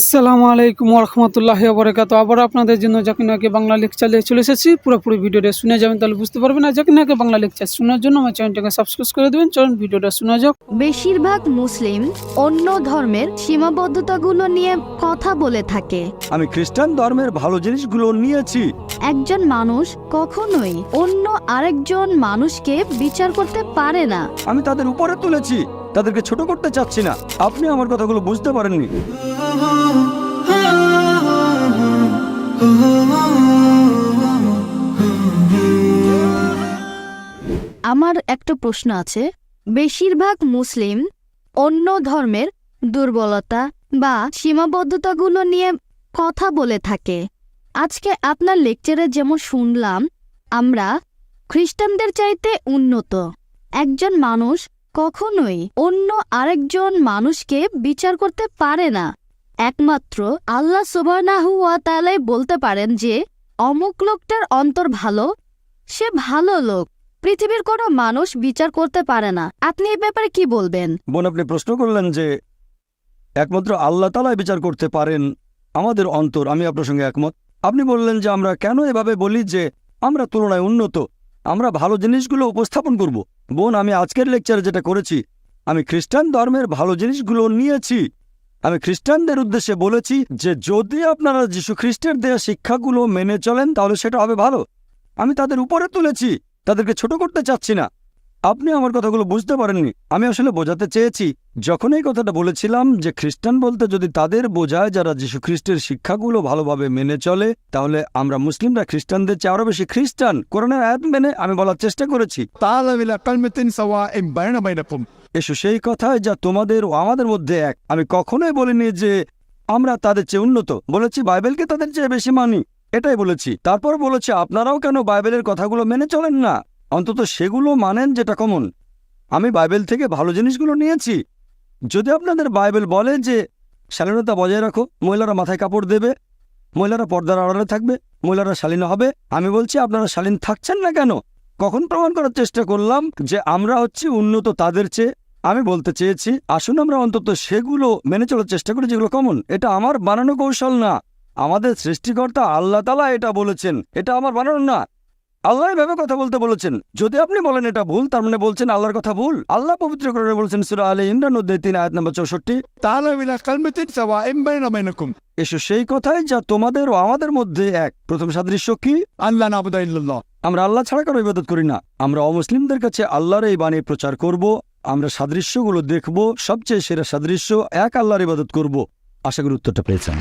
আসসালামু আলাইকুম ওরহমতুল্লাহি ওয়াবারাকাতুহু। আবার আপনাদের জন্য জাকিনাকে বাংলা লেকচার নিয়ে চলে এসেছি। পুরোপুরি ভিডিওটা শুনে যাবেন, তাহলে বুঝতে পারবেন। আর জাকিনাকে বাংলা লেকচার শোনার জন্য আমার চ্যানেলটাকে সাবস্ক্রাইব করে দেবেন। চলুন ভিডিওটা শোনা যাক। বেশিরভাগ মুসলিম অন্য ধর্মের সীমাবদ্ধতাগুলো নিয়ে কথা বলে থাকে। আমি খ্রিস্টান ধর্মের ভালো জিনিসগুলো নিয়েছি। একজন মানুষ কখনোই অন্য আরেকজন মানুষকে বিচার করতে পারে না। আমি তাদের উপরে তুলেছি, তাদেরকে ছোট করতে চাচ্ছি না। আপনি আমার কথাগুলো বুঝতে পারেননি। আমার একটা প্রশ্ন আছে, বেশিরভাগ মুসলিম অন্য ধর্মের দুর্বলতা বা সীমাবদ্ধতাগুলো নিয়ে কথা বলে থাকে। আজকে আপনার লেকচারে যেমন শুনলাম, আমরা খ্রিস্টানদের চাইতে উন্নত। একজন মানুষ কখনোই অন্য আরেকজন মানুষকে বিচার করতে পারে না। একমাত্র আল্লাহ সুবহানাহু ওয়া তাআলাই বলতে পারেন যে অমুক লোকটার অন্তর ভালো, সে ভালো লোক। পৃথিবীর কোনো মানুষ বিচার করতে পারে না। আপনি এই ব্যাপারে কি বলবেন? বোন, আপনি প্রশ্ন করলেন যে একমাত্র আল্লাহ তাআলাই বিচার করতে পারেন আমাদের অন্তর। আমি আপনার সঙ্গে একমত। আপনি বললেন যে আমরা কেন এভাবে বলি যে আমরা তুলনায় উন্নত, আমরা ভালো জিনিসগুলো উপস্থাপন করব। বোন, আমি আজকের লেকচারে যেটা করেছি, আমি খ্রিস্টান ধর্মের ভালো জিনিসগুলো নিয়েছি। আমি খ্রিস্টানদের উদ্দেশ্যে বলেছি যে যদি আপনারা যীশু খ্রিস্টের দেয়া শিক্ষাগুলো মেনে চলেন তাহলে সেটা হবে ভালো। আমি তাদের উপরে তুলেছি, তাদেরকে ছোট করতে চাচ্ছি না। আপনি আমার কথাগুলো বুঝতে পারেননি। আমি আসলে বোঝাতে চেয়েছি, যখন এই কথাটা বলেছিলাম যে খ্রিস্টান বলতে যদি তাদের বোঝায় যারা যীশু খ্রিস্টের শিক্ষাগুলো ভালোভাবে মেনে চলে, তাহলে আমরা মুসলিমরা খ্রিস্টানদের চেয়ে আরো বেশি খ্রিস্টান। কোরআনের আয়াত মেনে আমি বলার চেষ্টা করেছি, تعالوا إلى كلمة سواء بيننا وبينكم। এসো সেই কথায় যা তোমাদের ও আমাদের মধ্যে এক। আমি কখনোই বলিনি যে আমরা তাদের চেয়ে উন্নত, বলেছি বাইবেলকে তাদের চেয়ে বেশি মানি, এটাই বলেছি। তারপর বলেছি আপনারাও কেন বাইবেলের কথাগুলো মেনে চলেন না, অন্তত সেগুলো মানেন যেটা কমন। আমি বাইবেল থেকে ভালো জিনিসগুলো নিয়েছি। যদি আপনাদের বাইবেল বলে যে শালীনতা বজায় রাখো, মহিলারা মাথায় কাপড় দেবে, মহিলারা পর্দার আড়ালে থাকবে, মহিলারা শালীন হবে, আমি বলছি আপনারা শালীন থাকছেন না কেন? কখন প্রমাণ করার চেষ্টা করলাম যে আমরা হচ্ছি উন্নত তাদের চেয়ে? আমি বলতে চেয়েছি আসুন আমরা অন্তত সেগুলো মেনে চলার চেষ্টা করি যেগুলো কমন। এটা আমার বানানো কৌশল না, আমাদের সৃষ্টিকর্তা আল্লাহ তাআলা এটা বলেছেন, এটা আমার বানানো না। আল্লাহ এভাবে কথা বলতে বলেছেন। যদি আপনি বলেন এটা ভুল, তার মানে বলছেন আল্লাহর কথা ভুল। আল্লাহ পবিত্র করে বলছেন সূরা আলে ইমরান 3 আয়াত নম্বর 64, تعالوا إلى كلمة سواء بيننا وبينكم এসো সেই কথাই যা তোমাদের ও আমাদের মধ্যে এক। প্রথম সাদৃশ্য কি? أن لا نعبد إلا الله। আমরা আল্লাহ ছাড়া কারো ইবাদত করি না। আমরা অমুসলিমদের কাছে আল্লাহর এই বাণী প্রচার করব। আমরা সাদৃশ্যগুলো দেখব, সবচেয়ে সেরা সাদৃশ্য এক আল্লাহর ইবাদত করব। আশা করি উত্তরটা পেয়েছেন।